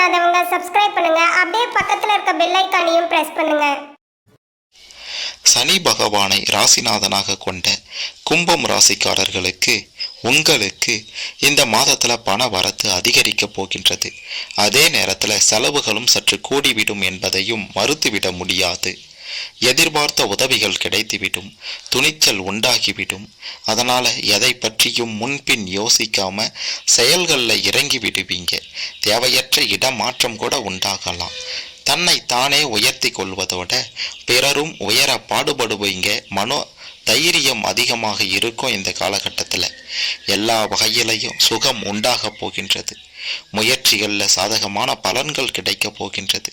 பண்ணாதவங்க சப்ஸ்கிரைப் பண்ணுங்க. அப்படியே பக்கத்துல இருக்க பெல் ஐகானையும் பிரஸ் பண்ணுங்க. சனி பகவானை ராசிநாதனாக கொண்ட கும்பம் ராசிக்காரர்களுக்கு உங்களுக்கு இந்த மாதத்துல பண வரத்து அதிகரிக்க போகின்றது. அதே நேரத்துல செலவுகளும் சற்று கூடிவிடும் என்பதையும் மறுத்துவிட முடியாது. எதிர்பார்த்த உதவிகள் கிடைத்துவிடும், துணிச்சல் உண்டாகிவிடும். அதனால எதை பற்றியும் முன்பின் யோசிக்காம செயல்களில் இறங்கி விடுவீங்க. தேவையற்ற இடமாற்றம் கூட உண்டாகலாம். தன்னை தானே உயர்த்தி கொள்வதோட பிறரும் உயர பாடுபடுவீங்க. மனோ தைரியம் அதிகமாக இருக்கும். இந்த காலகட்டத்தில் எல்லா வகையிலையும் சுகம் உண்டாக போகின்றது. முயற்சிகளில் சாதகமான பலன்கள் கிடைக்க போகின்றது.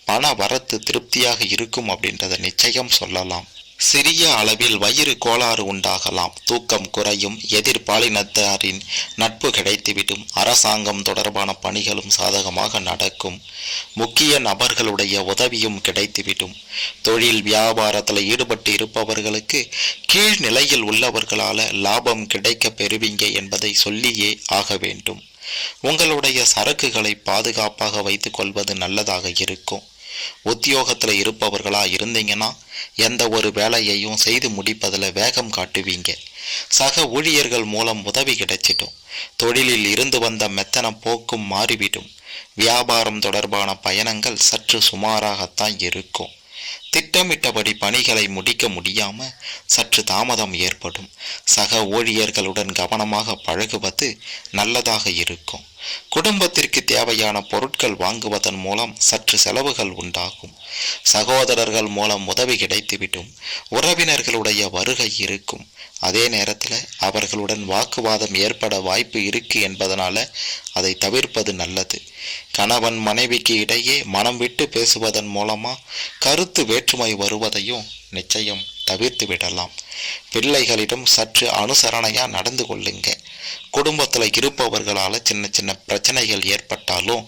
பண வரத்து திருப்தியாக இருக்கும் அப்படின்றத நிச்சயம் சொல்லலாம். சிறிய அளவில் வயிறு கோளாறு உண்டாகலாம். தூக்கம் குறையும். எதிர்பாலினத்தாரின் நட்பு கிடைத்துவிடும். அரசாங்கம் தொடர்பான பணிகளும் சாதகமாக நடக்கும். முக்கிய நபர்களுடைய உதவியும் கிடைத்துவிடும். தொழில் வியாபாரத்தில் ஈடுபட்டு இருப்பவர்களுக்கு கீழ் நிலையில் உள்ளவர்களால லாபம் கிடைக்க பெறுவீங்க என்பதை சொல்லியே ஆக வேண்டும். உங்களுடைய சரக்குகளை பாதுகாப்பாக வைத்துக் கொள்வது நல்லதாக இருக்கும். உத்தியோகத்தில் இருப்பவர்களா இருந்தீங்கன்னா எந்த ஒரு வேலையையும் செய்து முடிப்பதில் வேகம் காட்டுவீங்க. சக ஊழியர்கள் மூலம் உதவி கிடைச்சிடும். தொழிலில் இருந்து வந்த மெத்தன போக்கும் மாறிவிடும். வியாபாரம் தொடர்பான பயணங்கள் சற்று சுமாராகத்தான் இருக்கும். திட்டமிட்டபடி பணிகளை முடிக்க முடியாம சற்று தாமதம் ஏற்படும். சக ஊழியர்களுடன் கவனமாக பழகுவது நல்லதாக இருக்கும். குடும்பத்திற்கு தேவையான பொருட்கள் வாங்குவதன் மூலம் சற்று செலவுகள் உண்டாகும். சகோதரர்கள் மூலம் உதவி கிடைத்துவிடும். உறவினர்களுடைய வருகை இருக்கும். அதே நேரத்தில் அவர்களுடன் வாக்குவாதம் ஏற்பட வாய்ப்பு இருக்கு என்பதனால அதை தவிர்ப்பது நல்லது. கணவன் மனைவிக்கு இடையே மனம் விட்டு பேசுவதன் மூலமா கருத்து வேற்றுமை வருவதையும் நிச்சயம் தவிர்த்து விடலாம். பிள்ளைகளிடம் சற்று அனுசரணையா நடந்து கொள்ளுங்க. குடும்பத்துல இருப்பவர்களால சின்ன சின்ன பிரச்சனைகள் ஏற்பட்டாலும்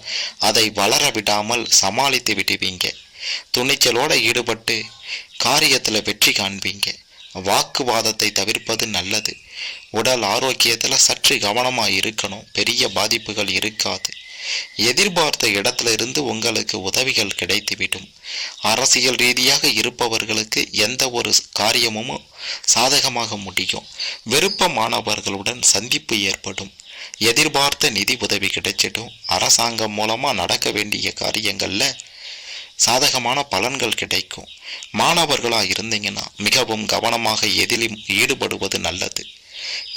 அதை வளர விடாமல் சமாளித்து விடுவீங்க. துணிச்சலோட ஈடுபட்டு காரியத்துல வெற்றி காண்பீங்க. வாக்குவாதத்தை தவிர்ப்பது நல்லது. உடல் ஆரோக்கியத்துல சற்று கவனமா இருக்கணும். பெரிய பாதிப்புகள் இருக்காது. எதிர்பார்த்த இடத்துல இருந்து உங்களுக்கு உதவிகள் கிடைத்துவிடும். அரசியல் ரீதியாக இருப்பவர்களுக்கு எந்த ஒரு காரியமும் சாதகமாக முடியும். விருப்பமானவர்களுடன் சந்திப்பு ஏற்படும். எதிர்பார்த்த நிதி உதவி கிடைச்சிடும். அரசாங்கம் மூலமா நடக்க வேண்டிய காரியங்கள்ல சாதகமான பலன்கள் கிடைக்கும். மாணவர்களா இருந்தீங்கன்னா மிகவும் கவனமாக எதிலும் ஈடுபடுவது நல்லது.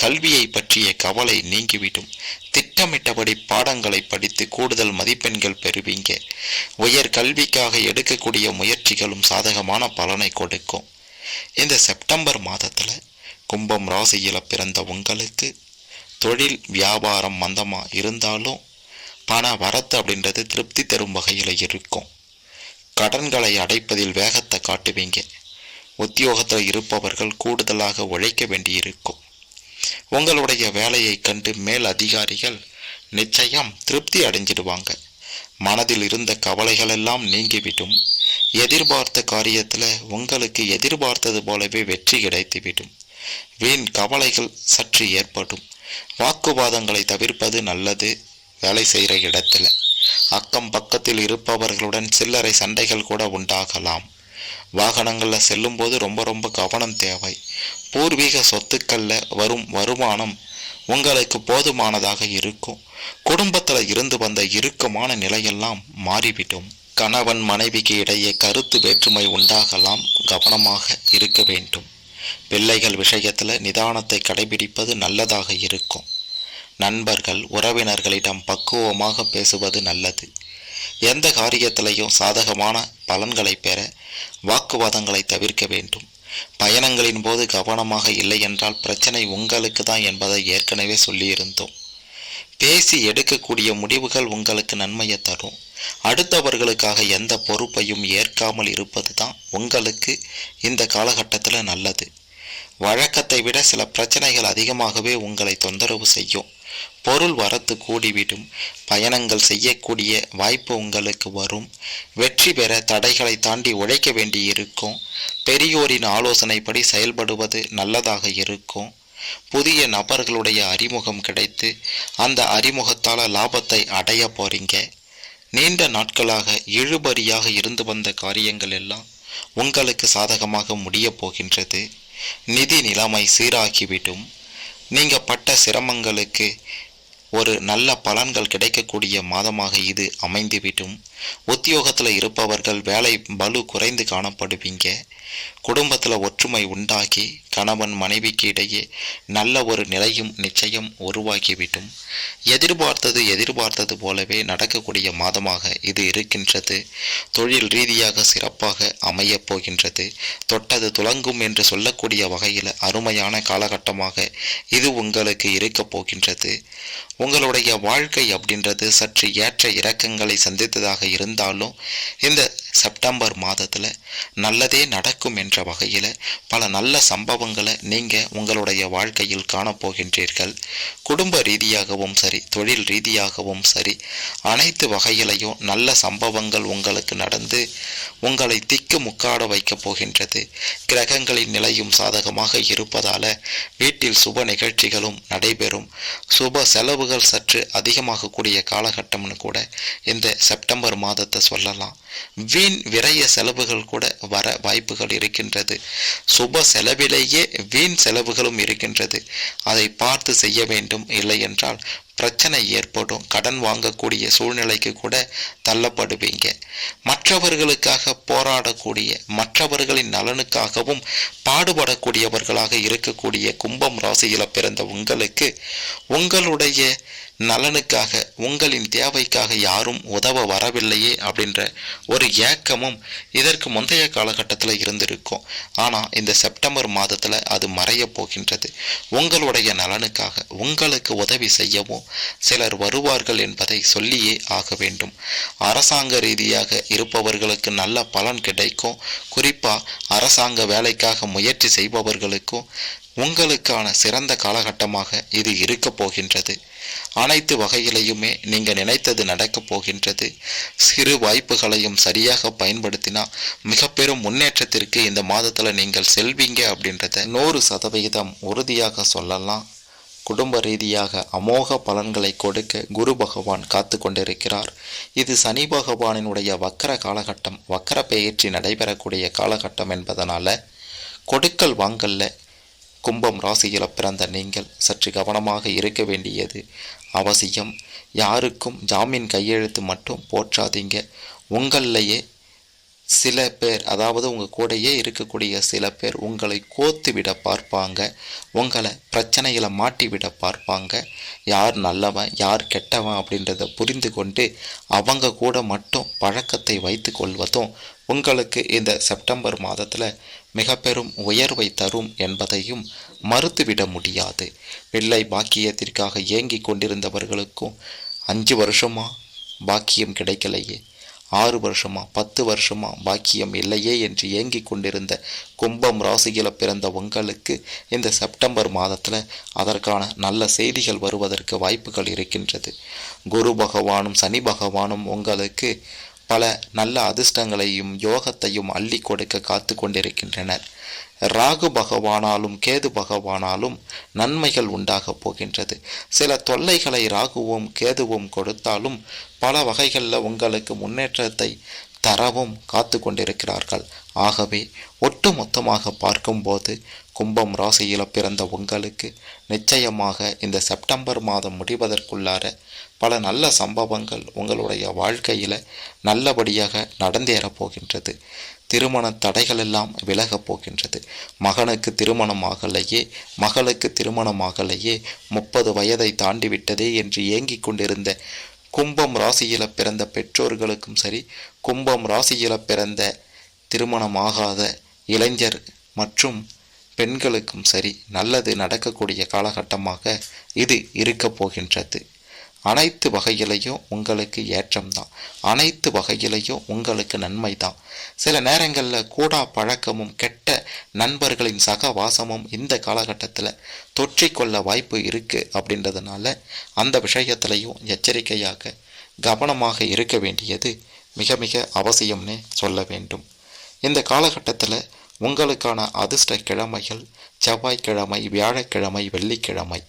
கல்வியை பற்றிய கவலை நீங்கிவிடும். திட்டமிட்டபடி பாடங்களை படித்து கூடுதல் மதிப்பெண்கள் பெறுவீங்க. உயர் கல்விக்காக எடுக்கக்கூடிய முயற்சிகளும் சாதகமான பலனை கொடுக்கும். இந்த செப்டம்பர் மாதத்துல கும்பம் ராசியில பிறந்த உங்களுக்கு தொழில் வியாபாரம் மந்தமா இருந்தாலும் பண வரத்து அப்படின்றது திருப்தி தரும் வகையில இருக்கும். கடன்களை அடைப்பதில் வேகத்தை காட்டுவீங்க. உத்தியோகத்தில் இருப்பவர்கள் கூடுதலாக உழைக்க வேண்டியிருக்கும். உங்களுடைய வேலையை கண்டு மேல் அதிகாரிகள் நிச்சயம் திருப்தி அடைஞ்சிடுவாங்க. மனதில் இருந்த கவலைகள் எல்லாம் நீங்கிவிடும். எதிர்பார்த்த காரியத்தில் உங்களுக்கு எதிர்பார்த்தது போலவே வெற்றி கிடைத்துவிடும். வீண் கவலைகள் சற்று ஏற்படும். வாக்குவாதங்களை தவிர்ப்பது நல்லது. வேலை செய்கிற இடத்துல அக்கம் பக்கத்தில் இருப்பவர்களுடன் சில்லறை சண்டைகள் கூட உண்டாகலாம். வாகனங்களில் செல்லும்போது ரொம்ப கவனம் தேவை. பூர்வீக சொத்துக்களில் வரும் வருமானம் உங்களுக்கு போதுமானதாக இருக்கும். குடும்பத்தில் இருந்து வந்த இறுக்கமான நிலையெல்லாம் மாறிவிடும். கணவன் மனைவிக்கு இடையே கருத்து வேற்றுமை உண்டாகலாம். கவனமாக இருக்க வேண்டும். பிள்ளைகள் விஷயத்தில் நிதானத்தை கடைபிடிப்பது நல்லதாக இருக்கும். நண்பர்கள் உறவினர்களிடம் பக்குவமாக பேசுவது நல்லது. எந்த காரியத்திலையும் சாதகமான பலன்களை பெற வாக்குவாதங்களை தவிர்க்க வேண்டும். பயணங்களின் போது கவனமாக இல்லை என்றால் பிரச்சனை உங்களுக்கு தான் என்பதை ஏற்கனவே சொல்லியிருந்தோம். பேசி எடுக்கக்கூடிய முடிவுகள் உங்களுக்கு நன்மையை தரும். அடுத்தவர்களுக்காக எந்த பொறுப்பையும் ஏற்காமல் இருப்பது தான் உங்களுக்கு இந்த காலகட்டத்தில் நல்லது. வழக்கத்தை விட சில பிரச்சனைகள் அதிகமாகவே உங்களை தொந்தரவு செய்யும். பொருள் வரத்து கூடிவிடும். பயணங்கள் செய்யக்கூடிய வாய்ப்பு உங்களுக்கு வரும். வெற்றி பெற தடைகளை தாண்டி உழைக்க வேண்டியிருக்கும். பெரியோரின் ஆலோசனைப்படி செயல்படுவது நல்லதாக இருக்கும். புதிய நபர்களுடைய அறிமுகம் கிடைத்து அந்த அறிமுகத்தால் லாபத்தை அடைய போறீங்க. நீண்ட நாட்களாக இழுபறியாக இருந்து வந்த காரியங்கள் எல்லாம் உங்களுக்கு சாதகமாக முடிய போகின்றது. நிதி நிலைமை சீராகிவிடும். நீங்க பட்ட சிரமங்களுக்கு ஒரு நல்ல பலன்கள் கிடைக்கக்கூடிய மாதமாக இது அமைந்துவிடும். உத்தியோகத்தில் இருப்பவர்கள் வேலை பளு குறைந்து காணப்படுவீங்க. குடும்பத்தில் ஒற்றுமை உண்டாகி கணவன் மனைவிக்கு இடையே நல்ல ஒரு நிலையும் நிச்சயம் உருவாகிவிடும். எதிர்பார்த்தது போலவே நடக்கக்கூடிய மாதமாக இது இருக்கின்றது. தொழில் ரீதியாக சிறப்பாக அமையப் போகின்றது. தொட்டது துலங்கும் என்று சொல்லக்கூடிய வகையில் அருமையான காலகட்டமாக இது உங்களுக்கு இருக்க போகின்றது. உங்களுடைய வாழ்க்கை அப்படின்றது சற்று ஏற்ற இறக்கங்களை சந்தித்ததாக இருந்தாலும் இந்த செப்டம்பர் மாதத்தில் நல்லதே நடக்கும் என்ற வகையில் பல நல்ல சம்பவங்களை நீங்கள் உங்களுடைய வாழ்க்கையில் காணப்போகின்றீர்கள். குடும்ப ரீதியாகவும் சரி, தொழில் ரீதியாகவும் சரி, அனைத்து வகையிலையும் நல்ல சம்பவங்கள் உங்களுக்கு நடந்து உங்களை திக்கு முக்காட வைக்கப் போகின்றது. கிரகங்களின் நிலையும் சாதகமாக இருப்பதால் வீட்டில் சுப நிகழ்ச்சிகளும் நடைபெறும். சுப செலவுகள் சற்று அதிகமாகக்கூடிய காலகட்டம்னு கூட இந்த செப்டம்பர் மாதத்தை சொல்லலாம். வீண் விரய செலவுகள் கூட வர வாய்ப்புகள் இருக்கின்றது. சுப செலவிலேயே வீண் செலவுகளும் இருக்கின்றது. அதை பார்த்து செய்ய வேண்டும். இல்லை என்றால் பிரச்சனை ஏற்படும். கடன் வாங்கக்கூடிய சூழ்நிலைக்கு கூட தள்ளப்படுவீங்க. மற்றவர்களுக்காக போராடக்கூடிய, மற்றவர்களின் நலனுக்காகவும் பாடுபடக்கூடியவர்களாக இருக்கக்கூடிய கும்பம் ராசியில் பிறந்த உங்களுக்கு உங்களுடைய நலனுக்காக, உங்களின் தேவைக்காக யாரும் உதவ வரவில்லையே அப்படின்ற ஒரு ஏக்கமும் இதற்கு முந்தைய காலகட்டத்தில் இருந்திருக்கும். ஆனால் இந்த செப்டம்பர் மாதத்தில் அது மறைய போகின்றது. உங்களுடைய நலனுக்காக உங்களுக்கு உதவி செய்யவும் சிலர் வருவார்கள் என்பதை சொல்லியே ஆக வேண்டும். அரசாங்க ரீதியாக இருப்பவர்களுக்கு நல்ல பலன் கிடைக்கும். குறிப்பாக அரசாங்க வேலைக்காக முயற்சி செய்பவர்களுக்கும் உங்களுக்கான சிறந்த காலகட்டமாக இது இருக்க போகின்றது. அனைத்து வகையிலையுமே நீங்க நினைத்தது நடக்கப் போகின்றது. சிறு வாய்ப்புகளையும் சரியாக பயன்படுத்தினா மிக பெரும் முன்னேற்றத்திற்கு இந்த மாதத்துல நீங்கள் செல்வீங்க அப்படின்றத 100% உறுதியாக சொல்லலாம். குடும்ப ரீதியாக அமோக பலன்களை கொடுக்க குரு பகவான் காத்து கொண்டிருக்கிறார். இது சனி பகவானினுடைய வக்கர காலகட்டம், வக்கர பெயர்ச்சி நடைபெறக்கூடிய காலகட்டம் என்பதனால கொடுக்கல் வாங்கல்ல கும்பம் ராசியில் பிறந்த நீங்கள் சற்று கவனமாக இருக்க வேண்டியது அவசியம். யாருக்கும் ஜாமீன் கையெழுத்து மட்டும் போற்றாதீங்க. உங்களையே சில பேர், அதாவது உங்கள் கூடையே இருக்கக்கூடிய சில பேர் உங்களை கோத்து விட பார்ப்பாங்க. உங்களை பிரச்சனைகளை மாட்டி விட பார்ப்பாங்க. யார் நல்லவன் யார் கெட்டவன் அப்படின்றத புரிந்து கொண்டு அவங்க கூட மட்டும் பழக்கத்தை வைத்து கொள்வதும் உங்களுக்கு இந்த செப்டம்பர் மாதத்தில் மிக பெரும் உயர்வை தரும் என்பதையும் மறுத்துவிட முடியாது. பிள்ளை பாக்கியத்திற்காக ஏங்கி கொண்டிருந்தவர்களுக்கும் 5 வருஷமா பாக்கியம் கிடைக்கலையே, 6 வருஷமா 10 வருஷமா பாக்கியம் இல்லையே என்று ஏங்கி கொண்டிருந்த கும்பம் ராசியில் பிறந்த உங்களுக்கு இந்த செப்டம்பர் மாதத்தில் அதற்கான நல்ல செய்திகள் வருவதற்கு வாய்ப்புகள் இருக்கின்றது. குரு பகவானும் சனி பகவானும் உங்களுக்கு பல நல்ல அதிர்ஷ்டங்களையும் யோகத்தையும் அள்ளி கொடுக்க காத்து கொண்டிருக்கின்றனர். ராகு பகவானாலும் கேது பகவானாலும் நன்மைகள் உண்டாக போகின்றது. சில தொல்லைகளை ராகுவும் கேதுவும் கொடுத்தாலும் பல வகைகளில் உங்களுக்கு முன்னேற்றத்தை தரவும் காத்து கொண்டிருக்கிறார்கள். ஆகவே ஒட்டுமொத்தமாக பார்க்கும்போது கும்பம் ராசியில் பிறந்த உங்களுக்கு நிச்சயமாக இந்த செப்டம்பர் மாதம் முடிவதற்குள்ளார பல நல்ல சம்பவங்கள் உங்களுடைய வாழ்க்கையில் நல்லபடியாக நடந்தேறப் போகின்றது. திருமண தடைகள் எல்லாம் விலகப் போகின்றது. மகனுக்கு திருமணமாகலையே, மகளுக்கு திருமணமாகலையே, 30 வயதை தாண்டிவிட்டதே என்று ஏங்கிக் கொண்டிருந்த கும்பம் ராசியில் பிறந்த பெற்றோர்களுக்கும் சரி, கும்பம் ராசியில் பிறந்த திருமணமாகாத இளைஞர் மற்றும் பெண்களுக்கும் சரி நல்லது நடக்கக்கூடிய காலகட்டமாக இது இருக்க போகின்றது. அனைத்து வகையிலையும் உங்களுக்கு ஏற்றம்தான், அனைத்து வகையிலையும் உங்களுக்கு நன்மை தான். சில நேரங்களில் கூடா பழக்கமும் கெட்ட நண்பர்களின் சகவாசமும் இந்த காலகட்டத்தில் தொற்றிக்கொள்ள வாய்ப்பு இருக்குது. அப்படின்றதுனால அந்த விஷயத்திலையும் எச்சரிக்கையாக கவனமாக இருக்க வேண்டியது மிக மிக அவசியம்னே சொல்ல வேண்டும். இந்த காலகட்டத்தில் உங்களுக்கான அதிர்ஷ்ட கிழமைகள் செவ்வாய்க்கிழமை, வியாழக்கிழமை, வெள்ளிக்கிழமை.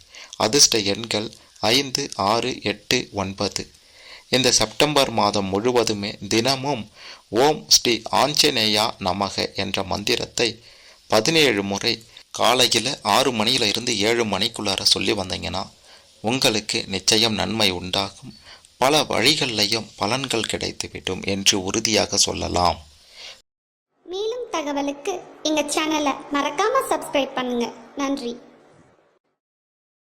அதிர்ஷ்ட எண்கள் 5, 6, 8, 9. இந்த செப்டம்பர் மாதம் முழுவதுமே தினமும் ஓம் ஸ்ரீ ஆஞ்சநேயா நமக என்ற மந்திரத்தை 17 முறை காலையில் 6 மணியிலிருந்து 7 மணிக்குள்ளார சொல்லி வந்தீங்கன்னா உங்களுக்கு நிச்சயம் நன்மை உண்டாகும். பல வழிகளிலையும் பலன்கள் கிடைத்துவிடும் என்று உறுதியாக சொல்லலாம். மேலும் தகவலுக்கு எங்கள் சேனலை மறக்காமல் சப்ஸ்கிரைப் பண்ணுங்கள். நன்றி.